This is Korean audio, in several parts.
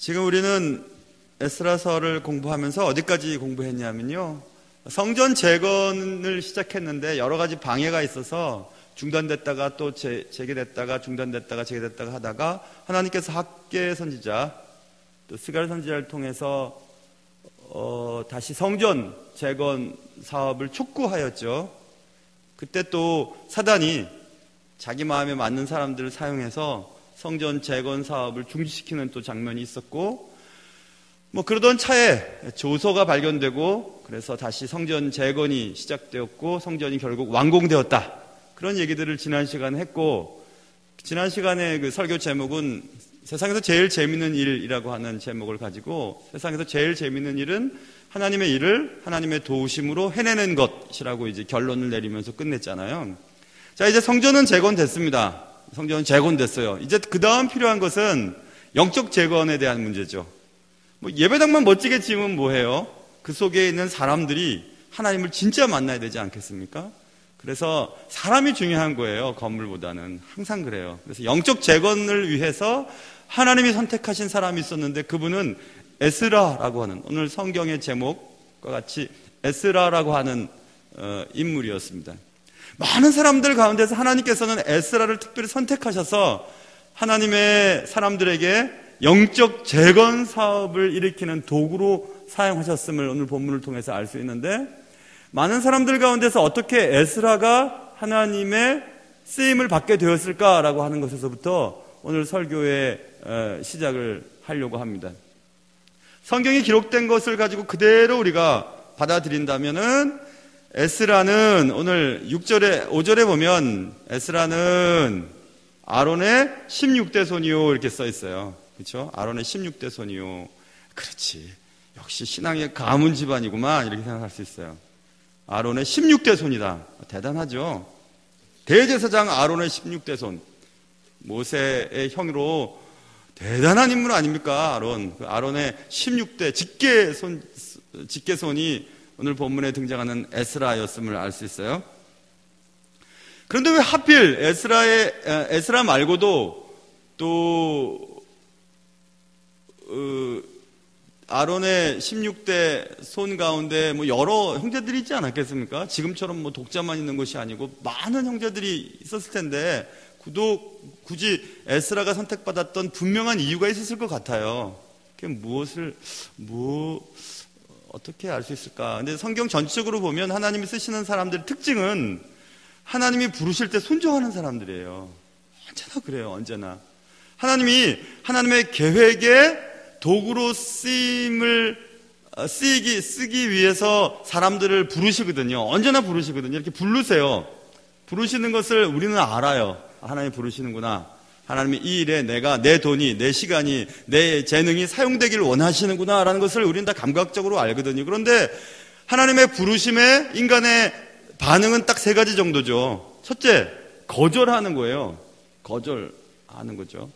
지금 우리는 에스라서를 공부하면서 어디까지 공부했냐면요, 성전 재건을 시작했는데 여러 가지 방해가 있어서 중단됐다가 또 재개됐다가 중단됐다가 재개됐다가 하다가 하나님께서 학개 선지자 또 스갈 선지자를 통해서 다시 성전 재건 사업을 촉구하였죠. 그때 또 사단이 자기 마음에 맞는 사람들을 사용해서 성전 재건 사업을 중지시키는 또 장면이 있었고, 그러던 차에 조서가 발견되고 그래서 다시 성전 재건이 시작되었고 성전이 결국 완공되었다. 그런 얘기들을 지난 시간에 했고, 지난 시간에 그 설교 제목은 세상에서 제일 재밌는 일이라고 하는 제목을 가지고, 세상에서 제일 재밌는 일은 하나님의 일을 하나님의 도우심으로 해내는 것이라고 이제 결론을 내리면서 끝냈잖아요. 자, 이제 성전은 재건됐습니다. 성전은 재건됐어요. 이제 그 다음 필요한 것은 영적 재건에 대한 문제죠. 예배당만 멋지게 지으면 뭐해요? 그 속에 있는 사람들이 하나님을 진짜 만나야 되지 않겠습니까? 그래서 사람이 중요한 거예요. 건물보다는. 항상 그래요. 그래서 영적 재건을 위해서 하나님이 선택하신 사람이 있었는데 그분은 에스라라고 하는, 오늘 성경의 제목과 같이 에스라라고 하는 인물이었습니다. 많은 사람들 가운데서 하나님께서는 에스라를 특별히 선택하셔서 하나님의 사람들에게 영적 재건 사업을 일으키는 도구로 사용하셨음을 오늘 본문을 통해서 알 수 있는데, 많은 사람들 가운데서 어떻게 에스라가 하나님의 쓰임을 받게 되었을까라고 하는 것에서부터 오늘 설교의 시작을 하려고 합니다. 성경이 기록된 것을 가지고 그대로 우리가 받아들인다면은 에스라는 오늘 5절에 보면 에스라는 아론의 16대 손이요 이렇게 써 있어요. 그렇죠? 아론의 16대 손이요. 그렇지. 역시 신앙의 가문 집안이구만 이렇게 생각할 수 있어요. 아론의 16대 손이다. 대단하죠. 대제사장 아론의 16대 손. 모세의 형으로 대단한 인물 아닙니까? 아론. 그 아론의 16대 직계손이 오늘 본문에 등장하는 에스라였음을 알 수 있어요. 그런데 왜 하필 에스라 말고도 또 아론의 16대 손 가운데 여러 형제들이 있지 않았겠습니까? 지금처럼 독자만 있는 것이 아니고 많은 형제들이 있었을 텐데 굳이 에스라가 선택받았던 분명한 이유가 있었을 것 같아요. 그게 어떻게 알 수 있을까? 근데 성경 전체적으로 보면 하나님이 쓰시는 사람들의 특징은 하나님이 부르실 때 순종하는 사람들이에요. 언제나 그래요, 언제나. 하나님이 하나님의 계획에 도구로 쓰기 위해서 사람들을 부르시거든요. 언제나 부르시거든요. 이렇게 부르세요. 부르시는 것을 우리는 알아요. 하나님이 부르시는구나. 하나님이 이 일에 내 돈이, 내 시간이, 내 재능이 사용되기를 원하시는구나 라는 것을 우리는 다 감각적으로 알거든요. 그런데 하나님의 부르심에 인간의 반응은 딱 3가지 정도죠. 첫째, 거절하는 거예요. 거절하는 거죠.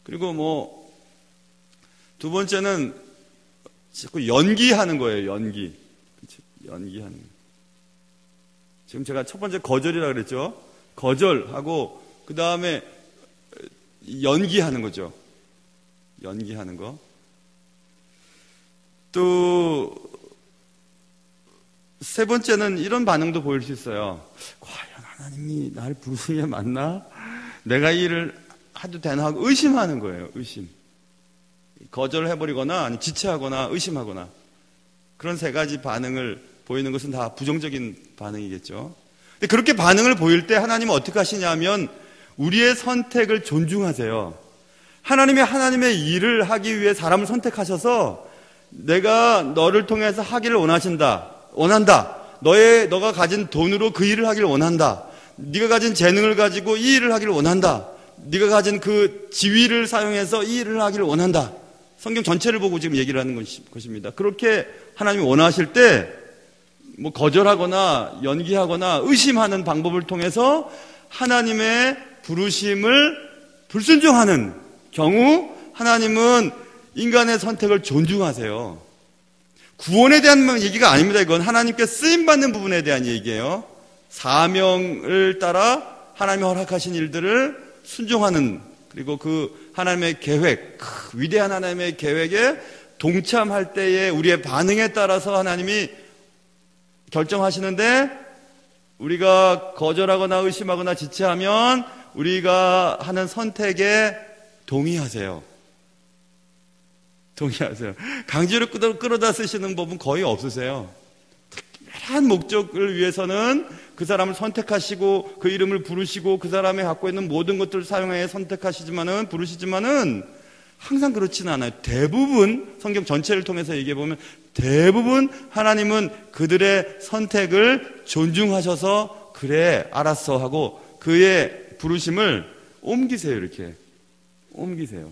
그리고 두 번째는 자꾸 연기하는 거예요. 연기하는 거예요. 지금 제가 첫 번째 거절이라고 그랬죠. 거절하고 그 다음에 연기하는 거죠. 연기하는 거. 또 세 번째는 이런 반응도 보일 수 있어요. 과연 하나님이 나를 부르신 게 맞나? 내가 이 일을 해도 되나 하고 의심하는 거예요. 의심. 거절을 해버리거나 아니 지체하거나 의심하거나, 그런 3가지 반응을 보이는 것은 다 부정적인 반응이겠죠. 근데 그렇게 반응을 보일 때 하나님은 어떻게 하시냐면 우리의 선택을 존중하세요. 하나님이 하나님의 일을 하기 위해 사람을 선택하셔서 내가 너를 통해서 하기를 원한다. 너가 가진 돈으로 그 일을 하기를 원한다. 네가 가진 재능을 가지고 이 일을 하기를 원한다. 네가 가진 그 지위를 사용해서 이 일을 하기를 원한다. 성경 전체를 보고 지금 얘기를 하는 것입니다. 그렇게 하나님이 원하실 때 거절하거나 연기하거나 의심하는 방법을 통해서 하나님의 부르심을 불순종하는 경우 하나님은 인간의 선택을 존중하세요. 구원에 대한 얘기가 아닙니다. 이건 하나님께 쓰임받는 부분에 대한 얘기예요. 사명을 따라 하나님이 허락하신 일들을 순종하는 그리고 그 하나님의 계획, 그 위대한 하나님의 계획에 동참할 때의 우리의 반응에 따라서 하나님이 결정하시는데, 우리가 거절하거나 의심하거나 지체하면 우리가 하는 선택에 동의하세요. 동의하세요. 강제로 끌어다 쓰시는 법은 거의 없으세요. 특별한 목적을 위해서는 그 사람을 선택하시고 그 이름을 부르시고 그 사람이 갖고 있는 모든 것들을 사용해 선택하시지만은, 부르시지만은 항상 그렇지는 않아요. 대부분 성경 전체를 통해서 얘기해 보면 대부분 하나님은 그들의 선택을 존중하셔서 그래 알았어 하고 그의 부르심을 옮기세요. 이렇게 옮기세요.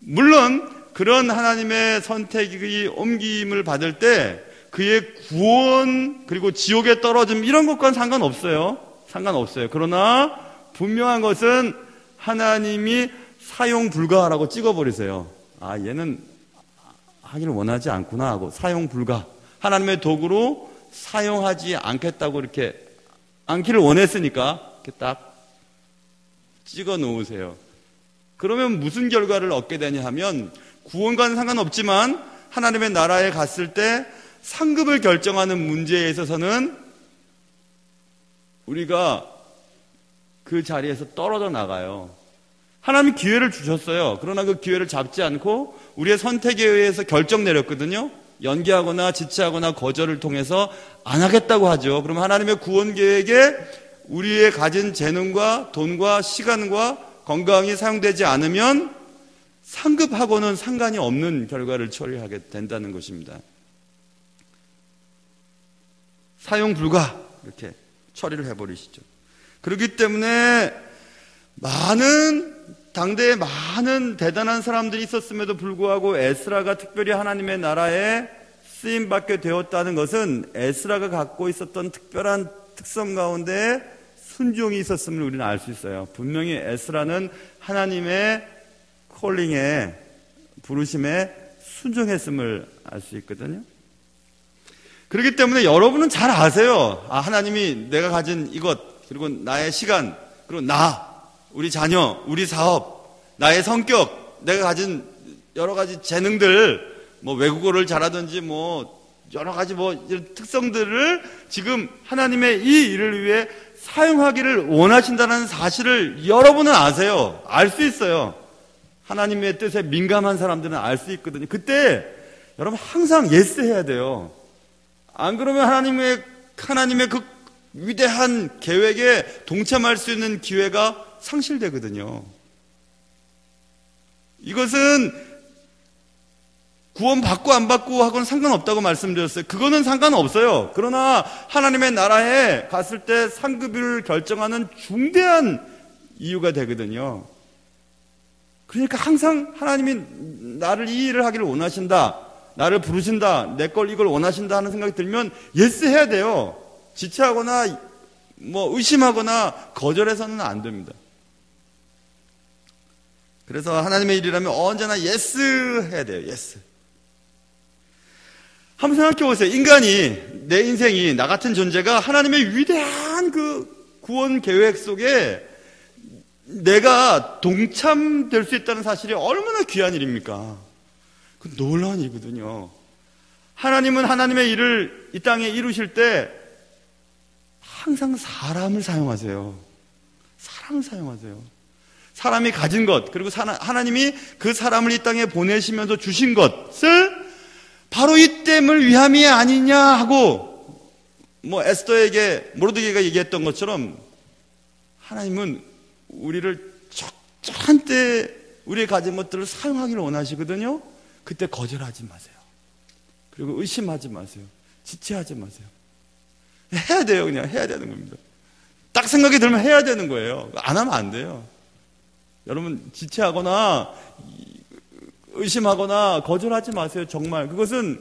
물론 그런 하나님의 선택이 옮김을 받을 때 그의 구원 그리고 지옥에 떨어짐 이런 것과는 상관없어요. 상관없어요. 그러나 분명한 것은 하나님이 사용 불가라고 찍어버리세요. 아, 얘는 하기를 원하지 않구나 하고 사용 불가. 하나님의 도구로 사용하지 않겠다고 이렇게 않기를 원했으니까 이렇게 딱 찍어 놓으세요. 그러면 무슨 결과를 얻게 되냐 하면 구원과는 상관없지만 하나님의 나라에 갔을 때 상급을 결정하는 문제에 있어서는 우리가 그 자리에서 떨어져 나가요. 하나님이 기회를 주셨어요. 그러나 그 기회를 잡지 않고 우리의 선택에 의해서 결정 내렸거든요. 연기하거나 지체하거나 거절을 통해서 안 하겠다고 하죠. 그러면 하나님의 구원 계획에 우리의 가진 재능과 돈과 시간과 건강이 사용되지 않으면 상급하고는 상관이 없는 결과를 처리하게 된다는 것입니다. 사용 불가 이렇게 처리를 해버리시죠. 그렇기 때문에 당대에 많은 대단한 사람들이 있었음에도 불구하고 에스라가 특별히 하나님의 나라에 쓰임받게 되었다는 것은 에스라가 갖고 있었던 특별한 특성 가운데 순종이 있었음을 우리는 알 수 있어요. 분명히 에스라는 하나님의 콜링에, 부르심에 순종했음을 알 수 있거든요. 그렇기 때문에 여러분은 잘 아세요. 아, 하나님이 내가 가진 이것, 그리고 나의 시간, 그리고 우리 자녀, 우리 사업, 나의 성격, 내가 가진 여러 가지 재능들, 뭐 외국어를 잘하든지 뭐 여러 가지 뭐 이런 특성들을 지금 하나님의 이 일을 위해 사용하기를 원하신다는 사실을 여러분은 아세요. 알 수 있어요. 하나님의 뜻에 민감한 사람들은 알 수 있거든요. 그때 여러분 항상 예스 해야 돼요. 안 그러면 하나님의 그 위대한 계획에 동참할 수 있는 기회가 상실되거든요. 이것은 구원 받고 안 받고 하고는 상관없다고 말씀드렸어요. 그거는 상관없어요. 그러나 하나님의 나라에 갔을 때 상급을 결정하는 중대한 이유가 되거든요. 그러니까 항상 하나님이 나를 이 일을 하기를 원하신다, 나를 부르신다, 내 걸 이걸 원하신다 하는 생각이 들면 예스 해야 돼요. 지체하거나 뭐 의심하거나 거절해서는 안 됩니다. 그래서 하나님의 일이라면 언제나 예스 해야 돼요. 예스. 한번 생각해 보세요. 내 인생이, 나 같은 존재가 하나님의 위대한 그 구원 계획 속에 내가 동참될 수 있다는 사실이 얼마나 귀한 일입니까? 그 놀라운 일이거든요. 하나님은 하나님의 일을 이 땅에 이루실 때 항상 사람을 사용하세요. 사람을 사용하세요. 사람이 가진 것, 그리고 하나님이 그 사람을 이 땅에 보내시면서 주신 것을 바로 이 땜을 위함이 아니냐 하고, 뭐 에스더에게 모르드게가 얘기했던 것처럼 하나님은 우리를 적절한 때 우리의 가진 것들을 사용하기를 원하시거든요. 그때 거절하지 마세요. 그리고 의심하지 마세요. 지체하지 마세요. 해야 돼요. 그냥 해야 되는 겁니다. 딱 생각이 들면 해야 되는 거예요. 안 하면 안 돼요. 여러분 지체하거나 의심하거나 거절하지 마세요. 정말 그것은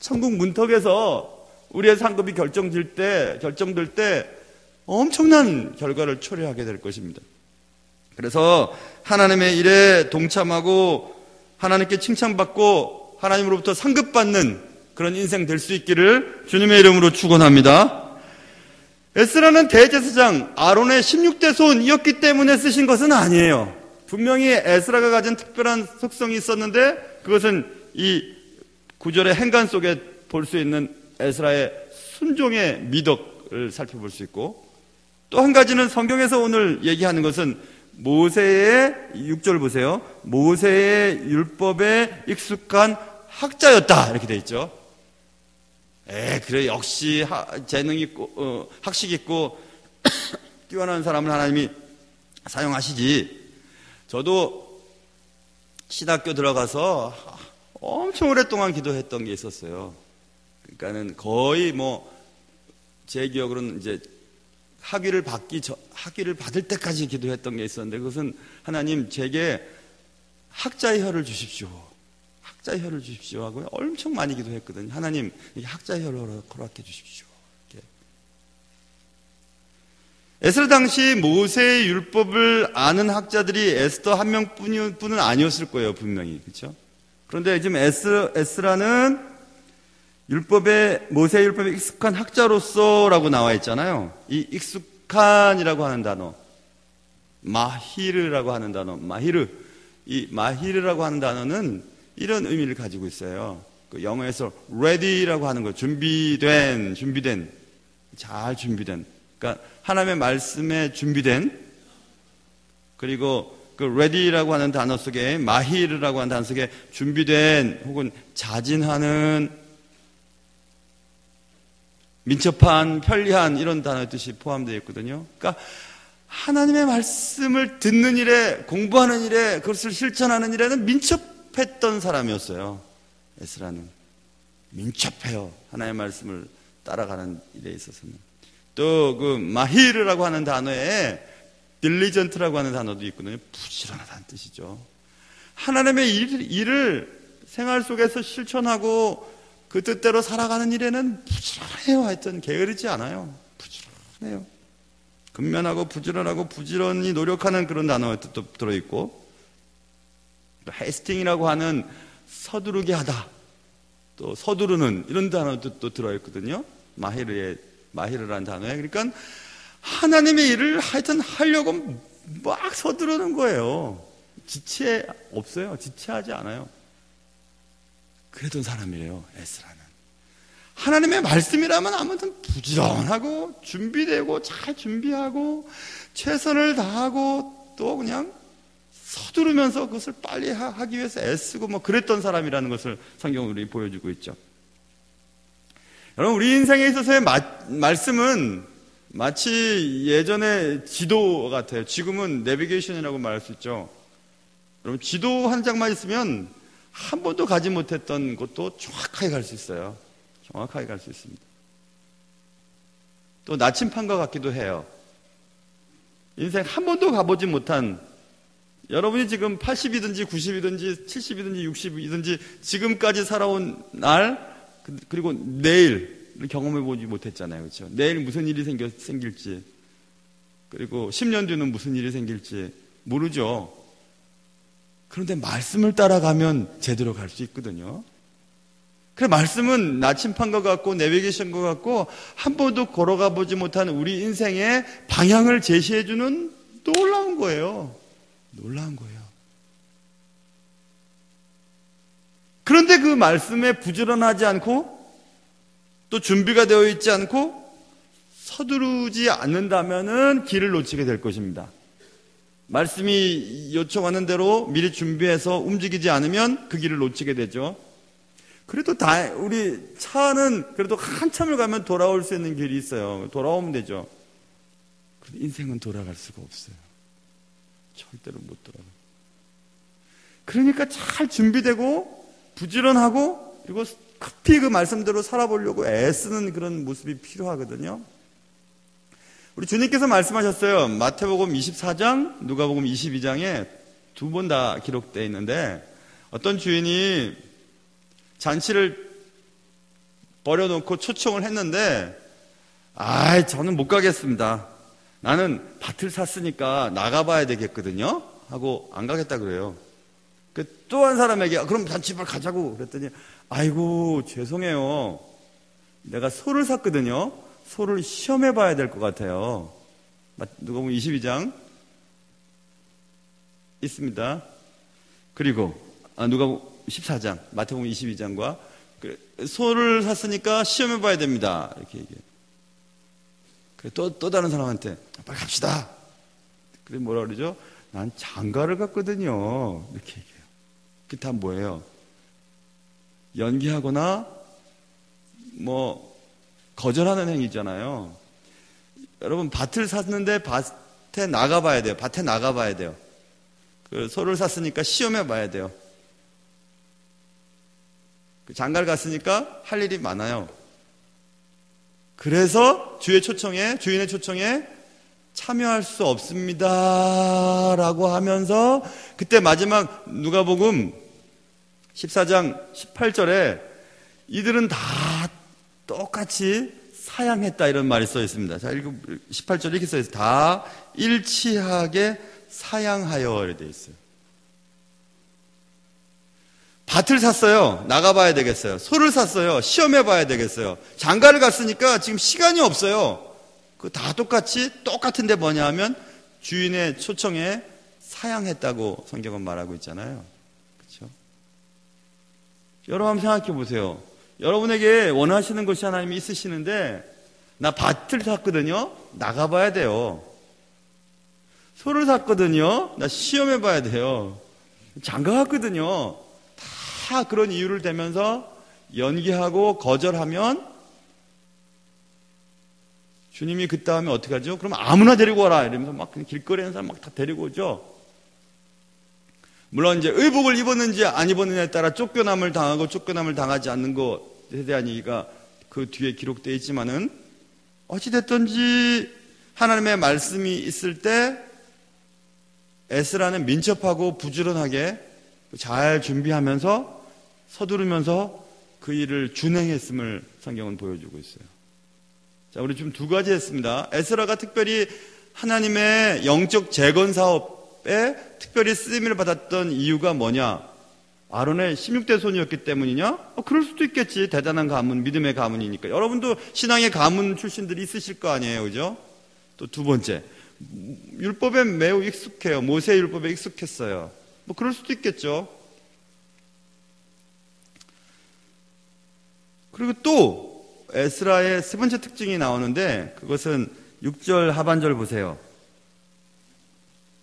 천국 문턱에서 우리의 상급이 결정될 때 엄청난 결과를 초래하게 될 것입니다. 그래서 하나님의 일에 동참하고 하나님께 칭찬받고 하나님으로부터 상급받는 그런 인생 될 수 있기를 주님의 이름으로 축원합니다. 에스라는 대제사장 아론의 16대 손이었기 때문에 쓰신 것은 아니에요. 분명히 에스라가 가진 특별한 속성이 있었는데 그것은 이 구절의 행간 속에 볼 수 있는 에스라의 순종의 미덕을 살펴볼 수 있고, 또 한 가지는 성경에서 오늘 얘기하는 것은 모세의 6절 보세요. 모세의 율법에 익숙한 학자였다 이렇게 돼 있죠. 그래 역시 재능 있고 학식 있고 뛰어난 사람을 하나님이 사용하시지. 저도 신학교 들어가서 엄청 오랫동안 기도했던 게 있었어요. 그러니까는 거의 제 기억으로는 이제 학위를 받을 때까지 기도했던 게 있었는데, 그것은 하나님 제게 학자의 혀를 주십시오. 학자의 혀를 주십시오 하고 엄청 많이 기도했거든요. 하나님 학자의 혀를 허락해 주십시오. 이렇게. 에스라 당시 모세의 율법을 아는 학자들이 에스더 한 명뿐은 아니었을 거예요, 분명히. 그렇죠? 그런데 지금 에스라는 모세의 율법에 익숙한 학자로서라고 나와 있잖아요. 이 익숙한이라고 하는 단어, 마히르라고 하는 단어, 이 마히르라고 하는 단어는 이런 의미를 가지고 있어요. 그 영어에서 ready라고 하는 거, 준비된, 잘 준비된. 그러니까 하나님의 말씀에 준비된, 그리고 그 ready라고 하는 단어 속에 마히르라고 하는 단어 속에 준비된 혹은 자진하는, 민첩한, 편리한 이런 단어의 뜻이 포함되어 있거든요. 그러니까 하나님의 말씀을 듣는 일에, 공부하는 일에, 그것을 실천하는 일에는 민첩했던 사람이었어요. 에스라는 민첩해요. 하나님의 말씀을 따라가는 일에 있어서는. 또 그 마히르라고 하는 단어에 diligent라고 하는 단어도 있거든요. 부지런하다는 뜻이죠. 하나님의 일을 생활 속에서 실천하고 그 뜻대로 살아가는 일에는 부지런해요. 하여튼 게으르지 않아요. 부지런해요. 근면하고 부지런하고 부지런히 노력하는 그런 단어가 또 들어있고, 또 헤스팅이라고 하는 서두르게 하다, 또 서두르는 이런 단어도 또 들어있거든요. 마히르라는 단어에. 그러니까 하나님의 일을 하여튼 하려고 막 서두르는 거예요. 지체하지 않아요. 그랬던 사람이래요, 에스라는. 하나님의 말씀이라면 아무튼 부지런하고 준비되고 잘 준비하고 최선을 다하고 또 그냥 서두르면서 그것을 빨리 하기 위해서 애쓰고 그랬던 사람이라는 것을 성경은 우리 보여주고 있죠. 여러분, 우리 인생에 있어서의 말씀은 마치 예전에 지도 같아요. 지금은 내비게이션이라고 말할 수 있죠. 여러분, 지도 한 장만 있으면 한 번도 가지 못했던 곳도 정확하게 갈 수 있어요. 정확하게 갈 수 있습니다. 또 나침판과 같기도 해요. 인생 한 번도 가보지 못한, 여러분이 지금 80이든지 90이든지 70이든지 60이든지 지금까지 살아온 날, 그리고 내일을 경험해보지 못했잖아요. 그렇죠? 내일 무슨 일이 생길지, 그리고 10년 뒤는 무슨 일이 생길지 모르죠. 그런데 말씀을 따라가면 제대로 갈 수 있거든요. 그래, 말씀은 나침판과 같고 내비게이션과 같고 한 번도 걸어가 보지 못한 우리 인생의 방향을 제시해주는 놀라운 거예요. 놀라운 거예요. 그런데 그 말씀에 부지런하지 않고 또 준비가 되어 있지 않고 서두르지 않는다면은 길을 놓치게 될 것입니다. 말씀이 요청하는 대로 미리 준비해서 움직이지 않으면 그 길을 놓치게 되죠. 그래도 우리 차는 그래도 한참을 가면 돌아올 수 있는 길이 있어요. 돌아오면 되죠. 그런데 인생은 돌아갈 수가 없어요. 절대로 못 돌아가요. 그러니까 잘 준비되고 부지런하고 그리고 급히 그 말씀대로 살아보려고 애쓰는 그런 모습이 필요하거든요. 우리 주님께서 말씀하셨어요. 마태복음 24장, 누가복음 22장에 두 번 다 기록되어 있는데, 어떤 주인이 잔치를 버려놓고 초청을 했는데, 저는 못 가겠습니다. 나는 밭을 샀으니까 나가봐야 되겠거든요. 하고 안 가겠다 그래요. 또 한 사람에게 그럼 잔치발 가자고 그랬더니, 아이고 죄송해요. 내가 소를 샀거든요. 소를 시험해 봐야 될 것 같아요. 누가복음 22장 있습니다. 그리고 누가복음 14장, 마태복음 22장과 소를 샀으니까 시험해 봐야 됩니다. 이렇게 얘기해요. 또 다른 사람한테 빨리 갑시다. 그래 뭐라 그러죠? 난 장가를 갔거든요. 이렇게 얘기해요. 그게 다 뭐예요? 연기하거나 거절하는 행위잖아요. 여러분 밭을 샀는데 밭에 나가봐야 돼요. 밭에 나가봐야 돼요. 소를 샀으니까 시험해 봐야 돼요. 장가를 갔으니까 할 일이 많아요. 그래서 주인의 초청에 참여할 수 없습니다 라고 하면서 그때 마지막 누가복음 14장 18절에 이들은 다 똑같이 사양했다 이런 말이 써 있습니다. 자, 18절 이렇게 써 있어요. 다 일치하게 사양하여 이렇게 되어 있어요. 밭을 샀어요. 나가봐야 되겠어요. 소를 샀어요. 시험해봐야 되겠어요. 장가를 갔으니까 지금 시간이 없어요. 그 다 똑같은데 뭐냐 하면 주인의 초청에 사양했다고 성경은 말하고 있잖아요. 그렇죠? 여러분 한번 생각해 보세요. 여러분에게 원하시는 것이 하나님이 있으시는데 나 밭을 샀거든요. 나가봐야 돼요. 소를 샀거든요. 나 시험해봐야 돼요. 장가 갔거든요. 다 그런 이유를 대면서 연기하고 거절하면 주님이 그 다음에 어떻게 하죠? 그럼 아무나 데리고 와라 이러면서 막 길거리에 있는 사람 막 다 데리고 오죠. 물론 이제 의복을 입었는지 안 입었느냐에 따라 쫓겨남을 당하고 쫓겨남을 당하지 않는 것에 대한 얘기가 그 뒤에 기록되어 있지만은 어찌됐든지 하나님의 말씀이 있을 때 에스라는 민첩하고 부지런하게 잘 준비하면서 서두르면서 그 일을 준행했음을 성경은 보여주고 있어요. 자, 우리 지금 두 가지 했습니다. 에스라가 특별히 하나님의 영적 재건 사업에 특별히 쓰임을 받았던 이유가 뭐냐? 아론의 16대 손이었기 때문이냐? 그럴 수도 있겠지. 대단한 가문, 믿음의 가문이니까. 여러분도 신앙의 가문 출신들이 있으실 거 아니에요. 그죠? 또 두 번째, 율법에 매우 익숙해요. 모세 율법에 익숙했어요. 그럴 수도 있겠죠. 그리고 또 에스라의 세 번째 특징이 나오는데 그것은 6절 하반절 보세요.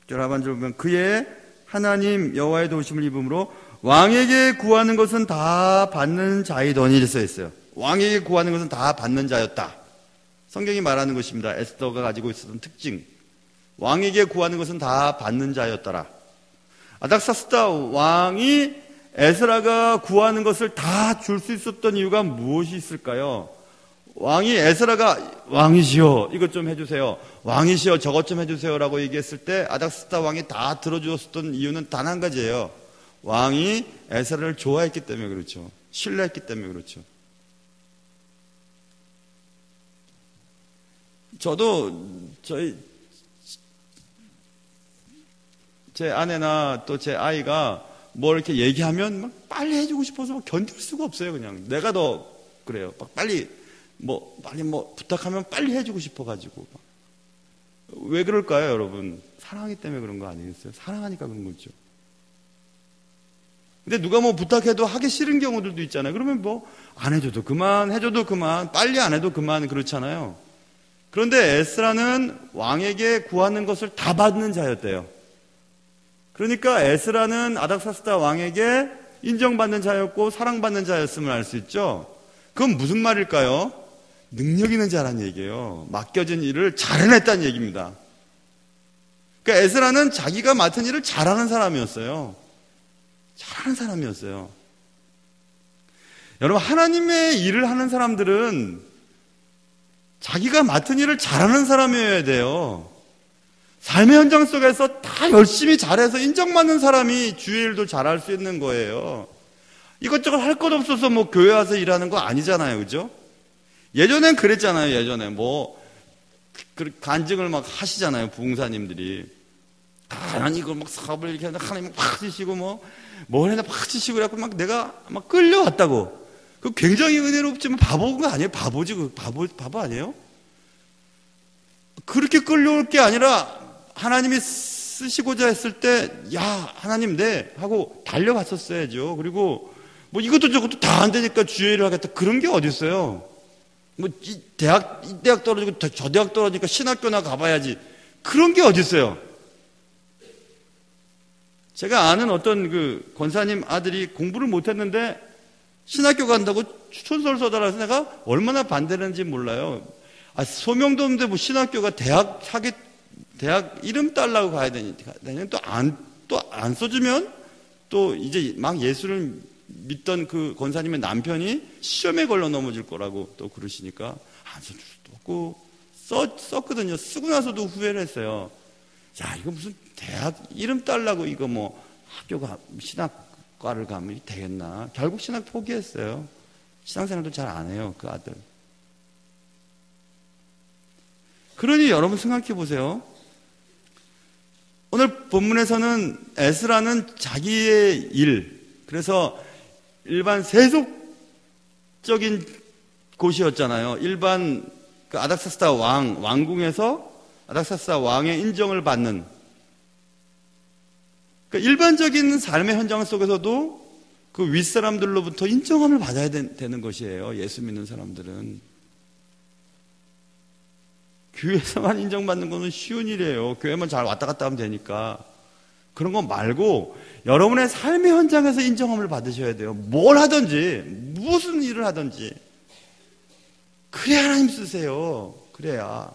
6절 하반절 보면 그의 하나님 여호와의 도우심을 입음으로 왕에게 구하는 것은 다 받는 자이더니 이렇게 써 있어요. 왕에게 구하는 것은 다 받는 자였다. 성경이 말하는 것입니다. 에스더가 가지고 있었던 특징. 왕에게 구하는 것은 다 받는 자였더라. 아닥사스다 왕이 에스라가 구하는 것을 다 줄 수 있었던 이유가 무엇이 있을까요? 왕이 에스라가 왕이시여 이것 좀 해주세요. 왕이시여 저것 좀 해주세요 라고 얘기했을 때 아닥사스다 왕이 다 들어주었던 이유는 단 한 가지예요. 왕이 에스라를 좋아했기 때문에 그렇죠. 신뢰했기 때문에 그렇죠. 저도 제 아내나 또 제 아이가 뭐 이렇게 얘기하면 막 빨리 해주고 싶어서 견딜 수가 없어요. 그냥 내가 더 그래요. 막 빨리 부탁하면 빨리 해주고 싶어가지고. 왜 그럴까요, 여러분? 사랑하기 때문에 그런 거 아니겠어요? 사랑하니까 그런 거죠. 근데 누가 뭐 부탁해도 하기 싫은 경우들도 있잖아요. 그러면 뭐 안 해줘도 그만, 해줘도 그만, 빨리 안 해도 그만 그렇잖아요. 그런데 에스라는 왕에게 구하는 것을 다 받는 자였대요. 그러니까 에스라는 아닥사스다 왕에게 인정받는 자였고 사랑받는 자였음을 알 수 있죠. 그건 무슨 말일까요? 능력 있는 자라는 얘기예요. 맡겨진 일을 잘 해냈다는 얘기입니다. 그러니까 에스라는 자기가 맡은 일을 잘하는 사람이었어요. 잘하는 사람이었어요. 여러분, 하나님의 일을 하는 사람들은 자기가 맡은 일을 잘하는 사람이어야 돼요. 삶의 현장 속에서 다 열심히 잘해서 인정받는 사람이 주의 일도 잘할 수 있는 거예요. 이것저것 할 것 없어서 뭐 교회 와서 일하는 거 아니잖아요. 그죠? 예전엔 그랬잖아요. 예전에 간증을 막 하시잖아요. 부흥사님들이. 난 이걸 막 사업을 이렇게 하는데 하나님 팍 치시고 뭘 해나 팍 치시고 그래갖고 막 내가 막 끌려왔다고. 그 굉장히 은혜롭지만 바보가 아니에요. 바보지. 바보 아니에요? 그렇게 끌려올 게 아니라 하나님이 쓰시고자 했을 때, 야, 하나님, 네, 하고 달려갔었어야죠. 그리고 뭐 이것도 저것도 다 안 되니까 주의를 하겠다. 그런 게 어디 있어요? 뭐, 이 대학 떨어지고 저 대학 떨어지니까 신학교나 가봐야지. 그런 게 어디 있어요? 제가 아는 어떤 그 권사님 아들이 공부를 못했는데 신학교 간다고 추천서를 써달라 해서 내가 얼마나 반대했는지 몰라요. 아, 소명도 없는데 뭐 신학교가 대학 이름 달라고 가야 되니까 또 안 써주면 또 이제 막 예수를 믿던 그 권사님의 남편이 시험에 걸려 넘어질 거라고 또 그러시니까 안 써줄 수도 없고 썼거든요. 쓰고 나서도 후회를 했어요. 야, 이거 무슨 대학 이름 달라고 이거 뭐 학교가 신학과를 가면 되겠나. 결국 신학 포기했어요. 신앙생활도 잘 안 해요, 그 아들. 그러니 여러분 생각해 보세요. 오늘 본문에서는 에스라는 자기의 일, 그래서 일반 세속적인 곳이었잖아요. 일반 그 아닥사스다 왕궁에서 아닥사스다 왕의 인정을 받는, 그러니까 일반적인 삶의 현장 속에서도 그 윗사람들로부터 인정함을 받아야 되는 것이에요. 예수 믿는 사람들은. 교회에서만 인정받는 것은 쉬운 일이에요. 교회만 잘 왔다 갔다 하면 되니까. 그런 거 말고 여러분의 삶의 현장에서 인정함을 받으셔야 돼요. 뭘 하든지 무슨 일을 하든지. 그래야 하나님 쓰세요. 그래야.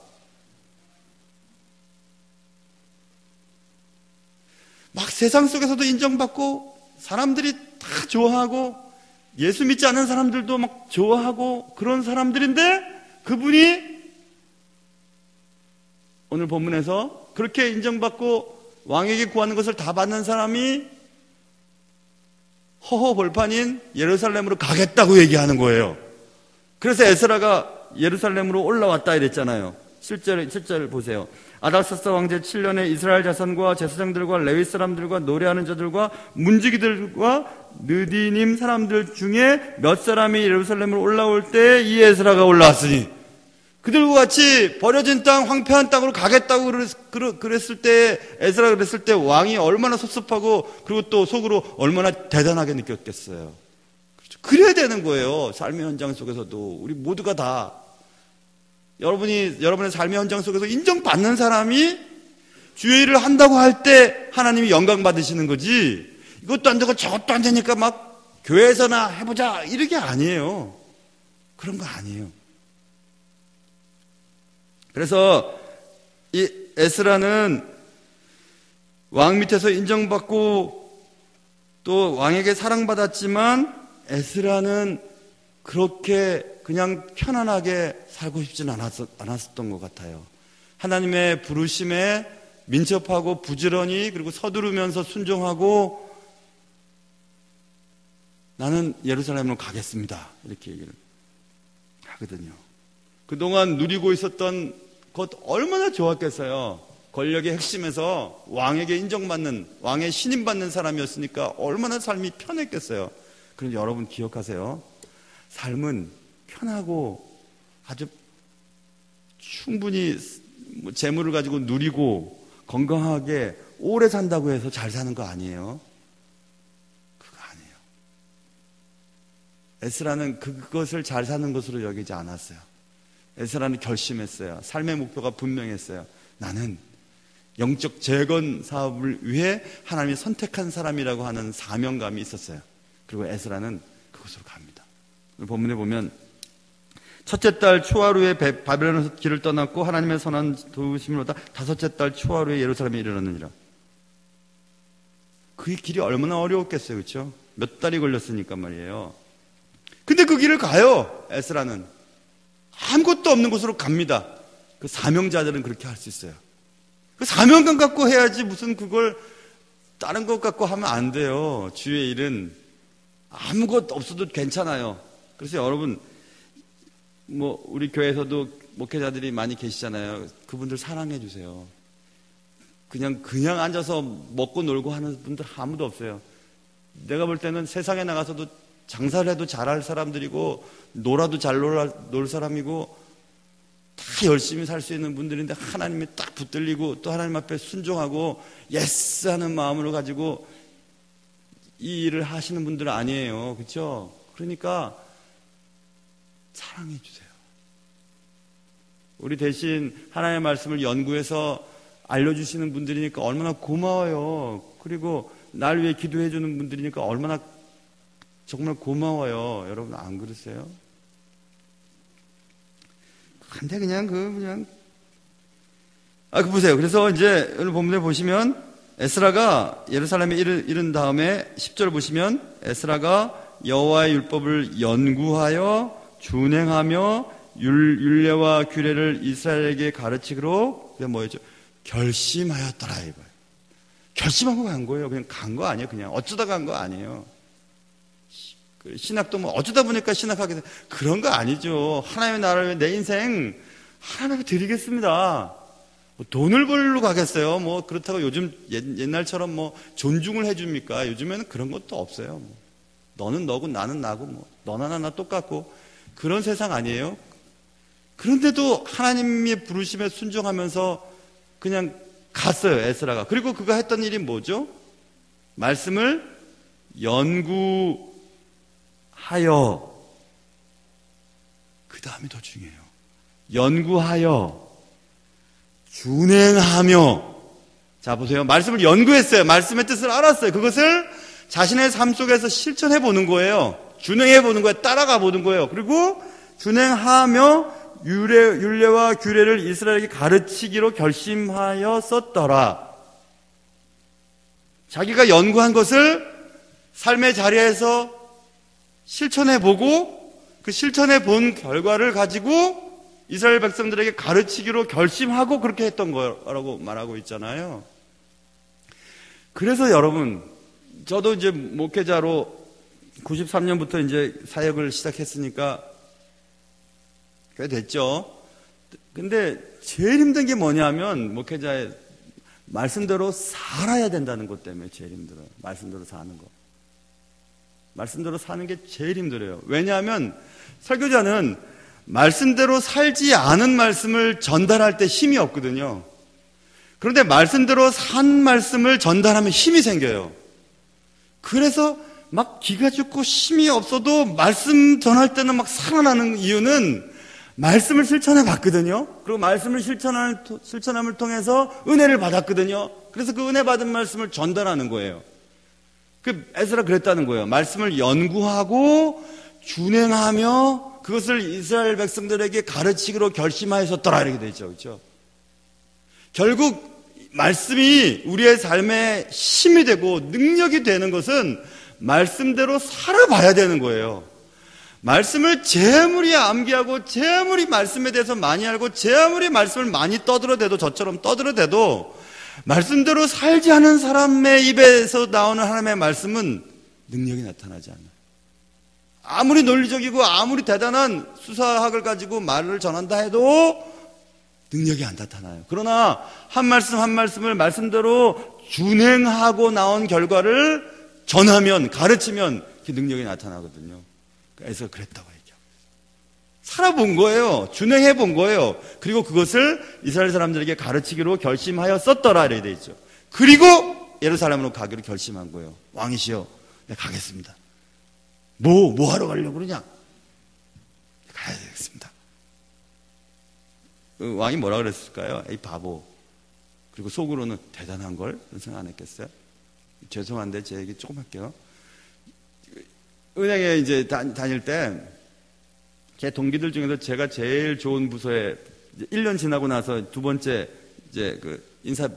막 세상 속에서도 인정받고 사람들이 다 좋아하고 예수 믿지 않는 사람들도 막 좋아하고 그런 사람들인데 그분이 오늘 본문에서 그렇게 인정받고 왕에게 구하는 것을 다 받는 사람이 허허벌판인 예루살렘으로 가겠다고 얘기하는 거예요. 그래서 에스라가 예루살렘으로 올라왔다 이랬잖아요. 7절 보세요. 아닥사스다 왕제 7년에 이스라엘 자손과 제사장들과 레위 사람들과 노래하는 자들과 문지기들과 느디님 사람들 중에 몇 사람이 예루살렘으로 올라올 때 이 에스라가 올라왔으니 그들과 같이 버려진 땅 황폐한 땅으로 가겠다고 그랬을 때 에스라가 그랬을 때 왕이 얼마나 섭섭하고 그리고 또 속으로 얼마나 대단하게 느꼈겠어요. 그렇죠? 그래야 되는 거예요. 삶의 현장 속에서도 우리 모두가 다 여러분의 삶의 현장 속에서 인정받는 사람이 주의 일을 한다고 할 때 하나님이 영광 받으시는 거지, 이것도 안 되고 저것도 안 되니까 막 교회에서나 해보자 이런 게 아니에요. 그런 거 아니에요. 그래서 이 에스라는 왕 밑에서 인정받고 또 왕에게 사랑받았지만 에스라는 그렇게 그냥 편안하게 살고 싶지는 않았었던 것 같아요. 하나님의 부르심에 민첩하고 부지런히 그리고 서두르면서 순종하고 나는 예루살렘으로 가겠습니다 이렇게 얘기를 하거든요. 그동안 누리고 있었던 것 얼마나 좋았겠어요. 권력의 핵심에서 왕에게 인정받는, 왕의 신임받는 사람이었으니까 얼마나 삶이 편했겠어요. 그런데 여러분 기억하세요. 삶은 편하고 아주 충분히 재물을 가지고 누리고 건강하게 오래 산다고 해서 잘 사는 거 아니에요. 그거 아니에요. 에스라는 그것을 잘 사는 것으로 여기지 않았어요. 에스라는 결심했어요. 삶의 목표가 분명했어요. 나는 영적 재건 사업을 위해 하나님이 선택한 사람이라고 하는 사명감이 있었어요. 그리고 에스라는 그곳으로 갑니다. 본문에 보면 첫째 달 초하루에 바벨론에서 길을 떠났고 하나님의 선한 도우심을 얻다 다섯째 달 초하루에 예루살렘에 이르렀느니라. 그 길이 얼마나 어려웠겠어요. 그렇죠? 몇 달이 걸렸으니까 말이에요. 근데 그 길을 가요. 에스라는 아무것도 없는 곳으로 갑니다. 그 사명자들은 그렇게 할 수 있어요. 그 사명감 갖고 해야지 무슨 그걸 다른 것 갖고 하면 안 돼요. 주의 일은 아무것도 없어도 괜찮아요. 그래서 여러분 우리 교회에서도 목회자들이 많이 계시잖아요. 그분들 사랑해 주세요. 그냥 앉아서 먹고 놀고 하는 분들 아무도 없어요. 내가 볼 때는 세상에 나가서도 장사를 해도 잘할 사람들이고 놀아도 잘 놀 사람이고 다 열심히 살 수 있는 분들인데 하나님이 딱 붙들리고 또 하나님 앞에 순종하고 예스 하는 마음으로 가지고 이 일을 하시는 분들은 아니에요. 그렇죠? 그러니까 사랑해 주세요. 우리 대신 하나님의 말씀을 연구해서 알려주시는 분들이니까 얼마나 고마워요. 그리고 날 위해 기도해 주는 분들이니까 얼마나 정말 고마워요. 여러분 안 그러세요? 근데 그냥 보세요. 그래서 이제 오늘 본문에 보시면 에스라가 예루살렘에 이른 다음에 10절 보시면 에스라가 여호와의 율법을 연구하여 준행하며 율례와 규례를 이스라엘에게 가르치기로 그게 뭐였죠? 결심하였더라 이거예요. 결심하고 간 거예요. 그냥 간 거 아니에요. 그냥 어쩌다 간 거 아니에요. 신학도 뭐 어쩌다 보니까 신학하게 돼. 그런 거 아니죠. 하나님의 나라를 위해 내 인생 하나님께 드리겠습니다. 뭐 돈을 벌러 가겠어요. 뭐 그렇다고 요즘 옛날처럼 뭐 존중을 해줍니까? 요즘에는 그런 것도 없어요. 뭐. 너는 너고 나는 나고 뭐 너나 나나 똑같고 그런 세상 아니에요. 그런데도 하나님의 부르심에 순종하면서 그냥 갔어요. 에스라가. 그리고 그가 했던 일이 뭐죠? 말씀을 연구하여 그 다음이 더 중요해요. 연구하여 준행하며 자 보세요. 말씀을 연구했어요. 말씀의 뜻을 알았어요. 그것을 자신의 삶 속에서 실천해 보는 거예요. 준행해 보는 거예요. 따라가 보는 거예요. 그리고 준행하며 율례와 규례를 이스라엘에게 가르치기로 결심하여 썼더라. 자기가 연구한 것을 삶의 자리에서 실천해 보고 그 실천해 본 결과를 가지고 이스라엘 백성들에게 가르치기로 결심하고 그렇게 했던 거라고 말하고 있잖아요. 그래서 여러분, 저도 이제 목회자로 93년부터 이제 사역을 시작했으니까 꽤 됐죠. 근데 제일 힘든 게 뭐냐면 목회자의 말씀대로 살아야 된다는 것 때문에 제일 힘들어요. 말씀대로 사는 거. 말씀대로 사는 게 제일 힘들어요. 왜냐하면 설교자는 말씀대로 살지 않은 말씀을 전달할 때 힘이 없거든요. 그런데 말씀대로 산 말씀을 전달하면 힘이 생겨요. 그래서 막 기가 죽고 힘이 없어도 말씀 전할 때는 막 살아나는 이유는 말씀을 실천해 봤거든요. 그리고 말씀을 실천함을 통해서 은혜를 받았거든요. 그래서 그 은혜 받은 말씀을 전달하는 거예요. 그 에스라 그랬다는 거예요. 말씀을 연구하고 준행하며 그것을 이스라엘 백성들에게 가르치기로 결심하였더라 이렇게 되어 있죠. 그렇죠? 결국 말씀이 우리의 삶에 힘이 되고 능력이 되는 것은 말씀대로 살아봐야 되는 거예요. 말씀을 제 아무리 암기하고 제 아무리 말씀에 대해서 많이 알고 제 아무리 말씀을 많이 떠들어대도 저처럼 떠들어대도 말씀대로 살지 않은 사람의 입에서 나오는 하나님의 말씀은 능력이 나타나지 않아요. 아무리 논리적이고 아무리 대단한 수사학을 가지고 말을 전한다 해도 능력이 안 나타나요. 그러나 한 말씀 한 말씀을 말씀대로 준행하고 나온 결과를 전하면 가르치면 그 능력이 나타나거든요. 그래서 그랬다고 얘기하고 살아본 거예요. 준행해 본 거예요. 그리고 그것을 이스라엘 사람들에게 가르치기로 결심하여 썼더라 이렇게 돼 있죠. 그리고 예루살렘으로 가기로 결심한 거예요. 왕이시여, 내가 가겠습니다. 뭐 하러 가려고 그러냐? 가야 되겠습니다. 그 왕이 뭐라 그랬을까요? 에이 바보. 그리고 속으로는 대단한 걸 그런 생각 안 했겠어요? 죄송한데 제 얘기 조금 할게요. 은행에 이제 다닐 때 제 동기들 중에서 제가 제일 좋은 부서에 1년 지나고 나서 두 번째 이제 그 인사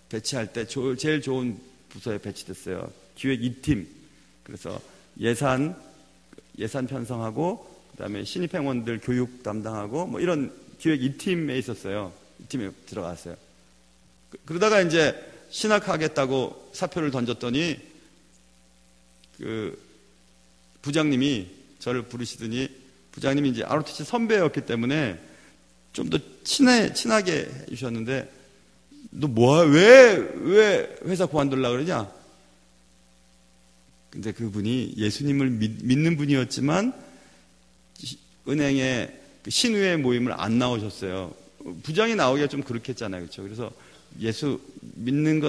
배치할 때 제일 좋은 부서에 배치됐어요. 기획 2팀. 그래서 예산 편성하고 그다음에 신입 행원들 교육 담당하고 뭐 이런 기획 2팀에 있었어요. 2팀에 들어갔어요. 그러다가 이제 신학하겠다고 사표를 던졌더니 그 부장님이 저를 부르시더니 부장님이 이제 ROTC 선배였기 때문에 좀 더 친하게 해주셨는데 너 왜 회사 그만두려고 그러냐? 근데 그분이 예수님을 믿는 분이었지만 은행에 신우회 모임을 안 나오셨어요. 부장이 나오기가 좀 그렇겠잖아요. 그렇죠? 그래서 예수 믿는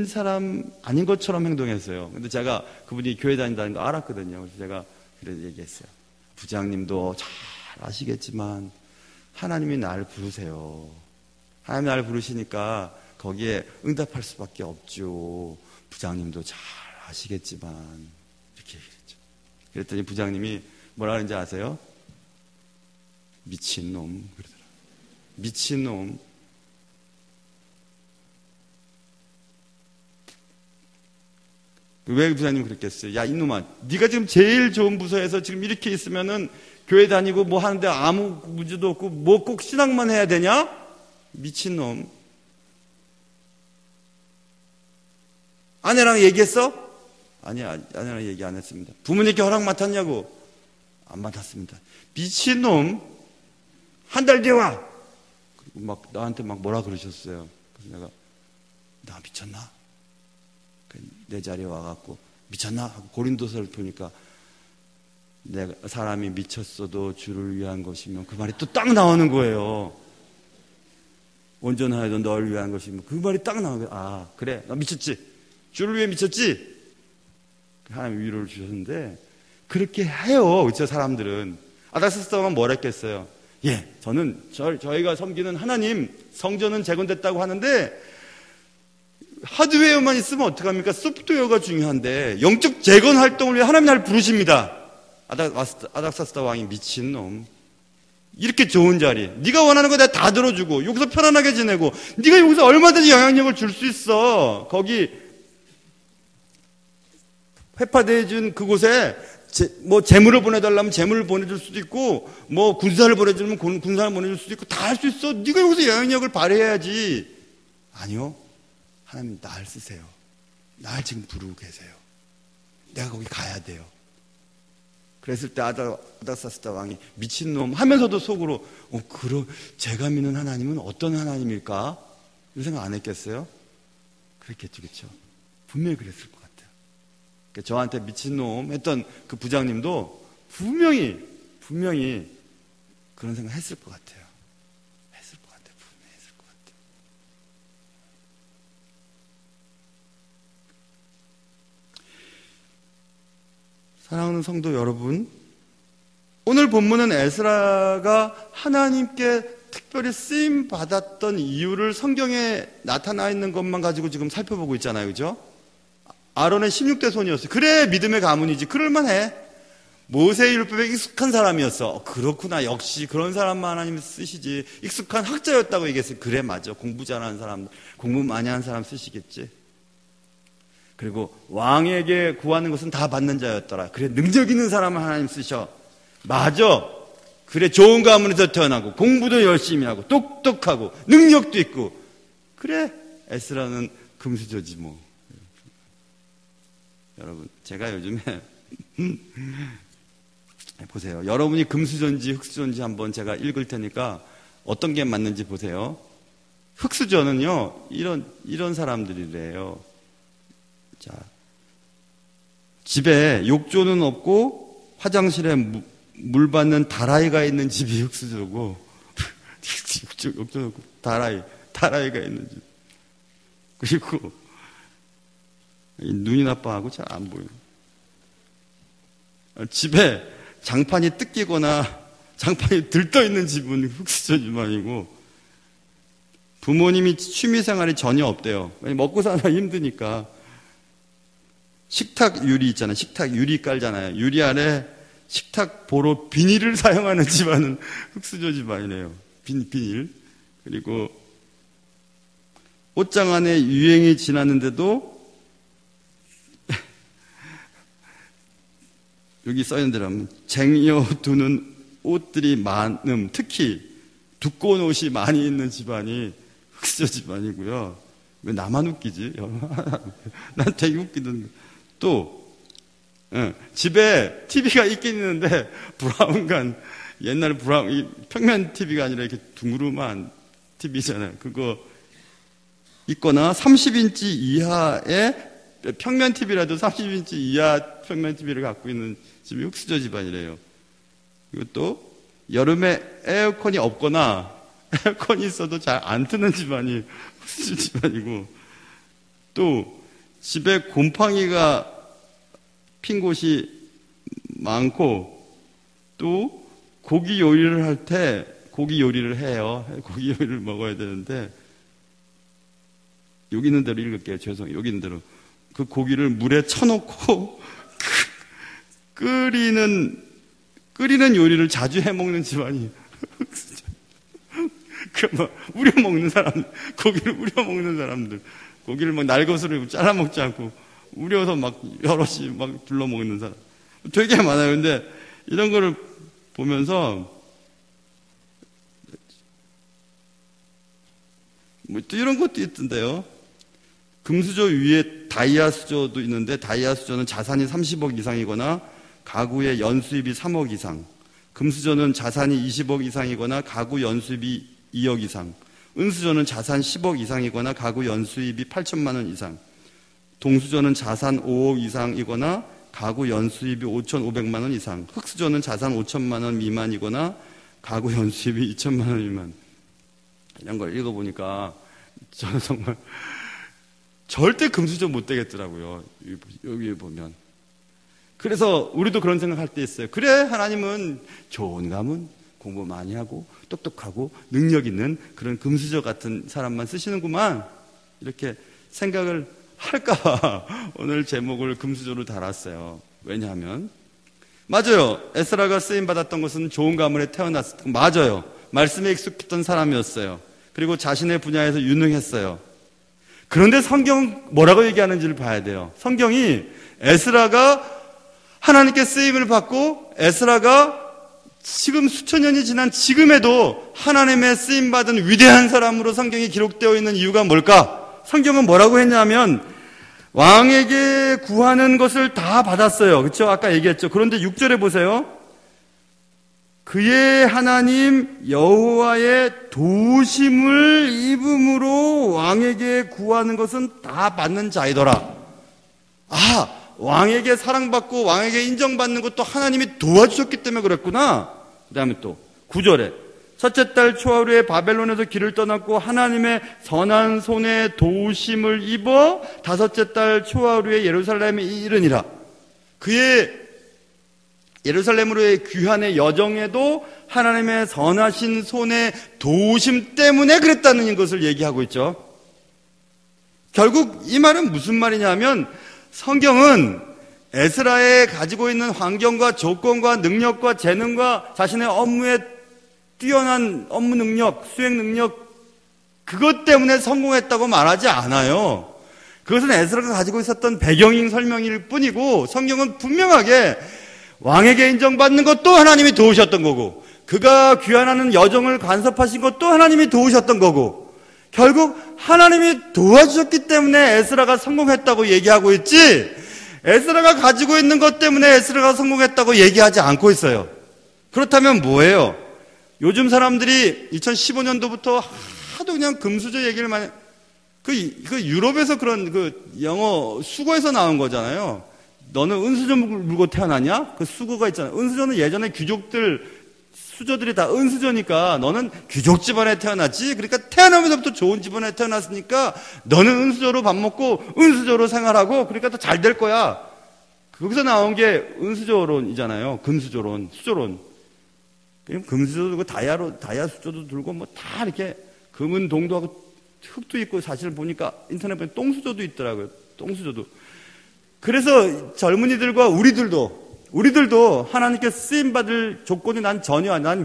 사람 아닌 것처럼 행동했어요. 근데 제가 그분이 교회 다닌다는 거 알았거든요. 그래서 제가 그래서 얘기했어요. 부장님도 잘 아시겠지만 하나님이 날 부르세요. 하나님이 날 부르시니까 거기에 응답할 수밖에 없죠. 부장님도 잘 아시겠지만 이렇게 얘기했죠. 그랬더니 부장님이 뭐라 하는지 아세요? 미친놈 그러더라고요. 미친놈. 왜 부장님 그랬겠어요? 야 이놈아, 네가 지금 제일 좋은 부서에서 지금 이렇게 있으면은 교회 다니고 뭐 하는데 아무 문제도 없고 뭐 꼭 신앙만 해야 되냐? 미친놈. 아내랑 얘기했어? 아니야, 아내랑 얘기 안 했습니다. 부모님께 허락 맡았냐고? 안 맡았습니다. 미친놈. 한 달 뒤에 와. 그리고 막 나한테 막 뭐라 그러셨어요. 그래서 내가 나 미쳤나? 내 자리에 와갖고 미쳤나? 하고 고린도서를 보니까 내가 사람이 미쳤어도 주를 위한 것이면 그 말이 또 딱 나오는 거예요. 온전하여도 널 위한 것이면 그 말이 딱 나오는 거예요. 아 그래 나 미쳤지? 주를 위해 미쳤지? 하나님 위로를 주셨는데 그렇게 해요. 그렇죠? 사람들은. 아닥사스다왕은 뭘 했겠어요? 예, 저희가 섬기는 하나님 성전은 재건됐다고 하는데 하드웨어만 있으면 어떡합니까? 소프트웨어가 중요한데 영적 재건 활동을 위해 하나님 날 부르십니다. 아닥사스다 왕이 미친놈. 이렇게 좋은 자리, 네가 원하는 거 내가 다 들어주고 여기서 편안하게 지내고 네가 여기서 얼마든지 영향력을 줄 수 있어. 거기 회파대해준 그곳에 뭐 재물을 보내달라면 재물을 보내줄 수도 있고 뭐 군사를 보내주면 군사를 보내줄 수도 있고 다 할 수 있어. 네가 여기서 영향력을 발휘해야지. 아니요, 하나님 날 쓰세요. 날 지금 부르고 계세요. 내가 거기 가야 돼요. 그랬을 때 아닥사스다 왕이 미친놈 하면서도 속으로 그럼 제가 믿는 하나님은 어떤 하나님일까? 이런 생각 안 했겠어요? 그랬겠죠. 그렇죠? 분명히 그랬을 것 같아요. 그러니까 저한테 미친놈 했던 그 부장님도 분명히 그런 생각 했을 것 같아요. 분명히 했을 것 같아요. 사랑하는 성도 여러분, 오늘 본문은 에스라가 하나님께 특별히 쓰임 받았던 이유를 성경에 나타나 있는 것만 가지고 지금 살펴보고 있잖아요. 그죠? 아론의 16대 손이었어요. 그래, 믿음의 가문이지. 그럴만해. 모세의 율법에 익숙한 사람이었어. 그렇구나. 역시 그런 사람만 하나님 쓰시지. 익숙한 학자였다고 얘기했어요. 그래, 맞아. 공부 잘하는 사람, 공부 많이 하는 사람 쓰시겠지. 그리고 왕에게 구하는 것은 다 받는 자였더라. 그래, 능력 있는 사람을 하나님 쓰셔. 맞아. 그래, 좋은 가문에서 태어나고 공부도 열심히 하고 똑똑하고 능력도 있고. 그래, 에스라는 금수저지 뭐. 여러분, 제가 요즘에 보세요. 여러분이 금수저인지 흑수저인지 한번 제가 읽을 테니까 어떤 게 맞는지 보세요. 흑수저는요, 이런 사람들이래요. 자, 집에 욕조는 없고 화장실에 물 받는 다라이가 있는 집이 흑수저고 욕조 없고 다라이가 있는 집. 그리고 눈이 나빠하고 잘 안 보여요. 집에 장판이 뜯기거나 장판이 들떠 있는 집은 흑수저 집안이고 부모님이 취미생활이 전혀 없대요. 먹고 사느라 힘드니까. 식탁 유리 있잖아요. 식탁 유리 깔잖아요. 유리 안에 식탁 보로 비닐을 사용하는 집안은 흑수저 집안이래요. 비닐. 그리고 옷장 안에 유행이 지났는데도 여기 써있는 대로 하면 쟁여두는 옷들이 많음, 특히 두꺼운 옷이 많이 있는 집안이 흑수저 집안이고요. 왜 나만 웃기지? 난 되게 웃기던데. 또 집에 TV가 있긴 있는데 브라운관, 옛날에 평면 TV가 아니라 이렇게 둥그름한 TV잖아요. 그거 있거나 30인치 이하의 평면 TV라도 30인치 이하 평면 TV를 갖고 있는 집이 흑수저 집안이래요. 이것도 여름에 에어컨이 없거나 에어컨이 있어도 잘 안 트는 집안이 흑수저 집안이고, 또 집에 곰팡이가 핀 곳이 많고, 또 고기 요리를 할 때 고기 요리를 해요. 고기 요리를 먹어야 되는데, 여기 있는 대로 읽을게요. 죄송해요. 여기 있는 대로. 그 고기를 물에 쳐놓고 끓이는 요리를 자주 해 먹는 집안이 우려 먹는 사람, 고기를 우려 먹는 사람들, 고기를 막 날것으로 잘라 먹지 않고 우려서 막 여럿이 막 둘러 먹는 사람 되게 많아요. 근데 이런 거를 보면서 뭐 또 이런 것도 있던데요. 금수저 위에 다이아 수저도 있는데, 다이아 수저는 자산이 30억 이상이거나 가구의 연수입이 3억 이상, 금수저는 자산이 20억 이상이거나 가구 연수입이 2억 이상, 은수저는 자산 10억 이상이거나 가구 연수입이 8천만 원 이상, 동수저는 자산 5억 이상이거나 가구 연수입이 5,500만 원 이상, 흑수저는 자산 5천만 원 미만이거나 가구 연수입이 2천만 원 미만. 이런 걸 읽어보니까 저는 정말 절대 금수저 못 되겠더라고요. 여기 보면. 그래서 우리도 그런 생각할 때 있어요. 그래, 하나님은 좋은 가문, 공부 많이 하고 똑똑하고 능력 있는 그런 금수저 같은 사람만 쓰시는구만, 이렇게 생각을 할까 오늘 제목을 금수저로 달았어요. 왜냐하면 맞아요. 에스라가 쓰임받았던 것은 좋은 가문에 태어났을 때, 맞아요. 말씀에 익숙했던 사람이었어요. 그리고 자신의 분야에서 유능했어요. 그런데 성경은 뭐라고 얘기하는지를 봐야 돼요. 성경이 에스라가 하나님께 쓰임을 받고, 에스라가 지금 수천 년이 지난 지금에도 하나님의 쓰임받은 위대한 사람으로 성경이 기록되어 있는 이유가 뭘까? 성경은 뭐라고 했냐면 왕에게 구하는 것을 다 받았어요. 그렇죠? 아까 얘기했죠. 그런데 6절에 보세요. 그의 하나님 여호와의 도심을 입음으로 왕에게 구하는 것은 다 받는 자이더라. 아, 왕에게 사랑받고 왕에게 인정받는 것도 하나님이 도와주셨기 때문에 그랬구나. 그 다음에 또 9절에 첫째 달 초하루에 바벨론에서 길을 떠났고 하나님의 선한 손에 도우심을 입어 다섯째 달 초하루에 예루살렘에 이르니라. 그의 예루살렘으로의 귀환의 여정에도 하나님의 선하신 손의 도우심 때문에 그랬다는 것을 얘기하고 있죠. 결국 이 말은 무슨 말이냐면, 성경은 에스라의 가지고 있는 환경과 조건과 능력과 재능과 자신의 업무에 뛰어난 업무 능력, 수행 능력, 그것 때문에 성공했다고 말하지 않아요. 그것은 에스라가 가지고 있었던 배경인 설명일 뿐이고, 성경은 분명하게 왕에게 인정받는 것도 하나님이 도우셨던 거고, 그가 귀환하는 여정을 간섭하신 것도 하나님이 도우셨던 거고, 결국 하나님이 도와주셨기 때문에 에스라가 성공했다고 얘기하고 있지, 에스라가 가지고 있는 것 때문에 에스라가 성공했다고 얘기하지 않고 있어요. 그렇다면 뭐예요? 요즘 사람들이 2015년도부터 하도 그냥 금수저 얘기를 많이, 그 유럽에서 그런 영어 수거에서 나온 거잖아요. 너는 은수저 물고 태어나냐? 그 수거가 있잖아요. 은수저는 예전에 귀족들, 수저들이 다 은수저니까 너는 귀족 집안에 태어났지? 그러니까 태어나면서부터 좋은 집안에 태어났으니까 너는 은수저로 밥 먹고 은수저로 생활하고 그러니까 더 잘 될 거야. 거기서 나온 게 은수저론이잖아요. 금수저론, 수저론. 금수저도 들고 다이아 수저도 들고 뭐 다 이렇게 금은 동도 하고 흙도 있고, 사실 보니까 인터넷 보면 똥수저도 있더라고요. 똥수저도. 그래서 젊은이들과 우리들도 하나님께 쓰임받을 조건이 난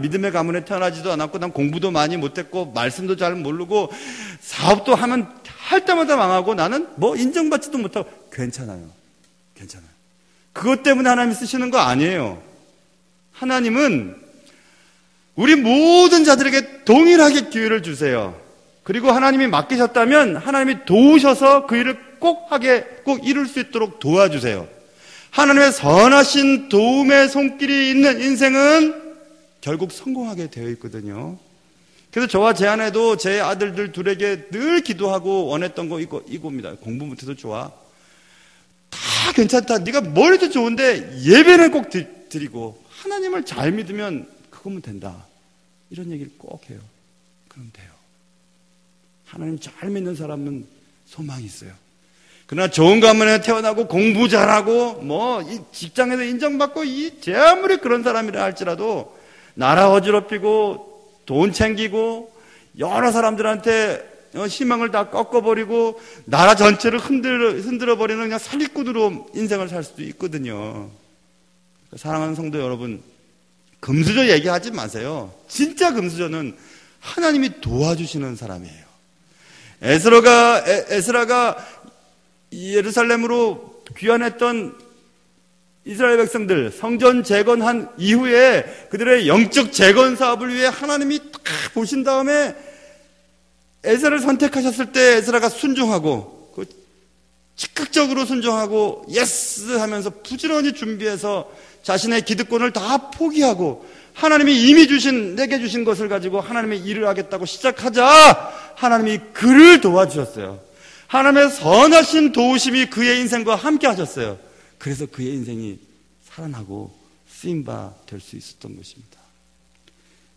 믿음의 가문에 태어나지도 않았고, 난 공부도 많이 못했고, 말씀도 잘 모르고, 사업도 할 때마다 망하고, 나는 뭐 인정받지도 못하고, 괜찮아요. 그것 때문에 하나님이 쓰시는 거 아니에요. 하나님은 우리 모든 자들에게 동일하게 기회를 주세요. 그리고 하나님이 맡기셨다면 하나님이 도우셔서 그 일을 꼭 이룰 수 있도록 도와주세요. 하나님의 선하신 도움의 손길이 있는 인생은 결국 성공하게 되어 있거든요. 그래서 저와 제 아내도 제 아들들 둘에게 늘 기도하고 원했던 거 이겁니다. 공부 못해도 좋아. 다 괜찮다. 네가 뭘 해도 좋은데 예배는 꼭 드리고 하나님을 잘 믿으면 그거면 된다. 이런 얘기를 꼭 해요. 그럼 돼요. 하나님 잘 믿는 사람은 소망이 있어요. 그러나 좋은 가문에 태어나고 공부 잘하고 이 직장에서 인정받고 제 아무리 그런 사람이라 할지라도 나라 어지럽히고 돈 챙기고 여러 사람들한테 희망을 다 꺾어버리고 나라 전체를 흔들어버리는 그냥 사기꾼으로 인생을 살 수도 있거든요. 사랑하는 성도 여러분, 금수저 얘기하지 마세요. 진짜 금수저는 하나님이 도와주시는 사람이에요. 에스라가 예루살렘으로 귀환했던 이스라엘 백성들 성전 재건한 이후에 그들의 영적 재건 사업을 위해 하나님이 딱 보신 다음에 에스라를 선택하셨을 때 에스라가 순종하고 즉각적으로 순종하고 예스 하면서 부지런히 준비해서 자신의 기득권을 다 포기하고 하나님이 이미 내게 주신 것을 가지고 하나님의 일을 하겠다고 시작하자 하나님이 그를 도와주셨어요. 하나님의 선하신 도우심이 그의 인생과 함께 하셨어요. 그래서 그의 인생이 살아나고 쓰임바 될 수 있었던 것입니다.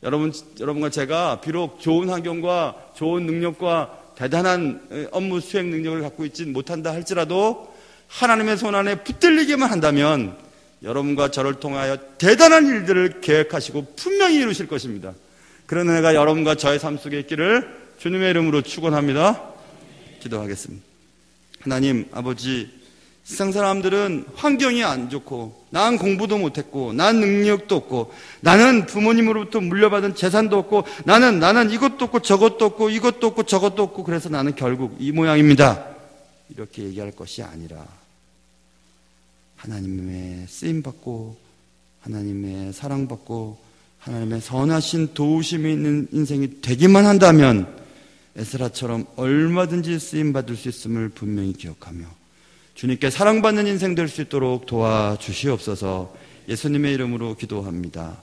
여러분과 제가 비록 좋은 환경과 좋은 능력과 대단한 업무 수행 능력을 갖고 있지 못한다 할지라도 하나님의 손 안에 붙들리기만 한다면 여러분과 저를 통하여 대단한 일들을 계획하시고 분명히 이루실 것입니다. 그런 은혜가 여러분과 저의 삶 속에 있기를 주님의 이름으로 축원합니다. 기도하겠습니다. 하나님 아버지, 세상 사람들은 환경이 안 좋고 난 공부도 못했고 난 능력도 없고 나는 부모님으로부터 물려받은 재산도 없고 나는 이것도 없고 저것도 없고 이것도 없고 저것도 없고 그래서 나는 결국 이 모양입니다. 이렇게 얘기할 것이 아니라 하나님의 쓰임받고 하나님의 사랑받고 하나님의 선하신 도우심이 있는 인생이 되기만 한다면 에스라처럼 얼마든지 쓰임받을 수 있음을 분명히 기억하며 주님께 사랑받는 인생 될 수 있도록 도와주시옵소서. 예수님의 이름으로 기도합니다.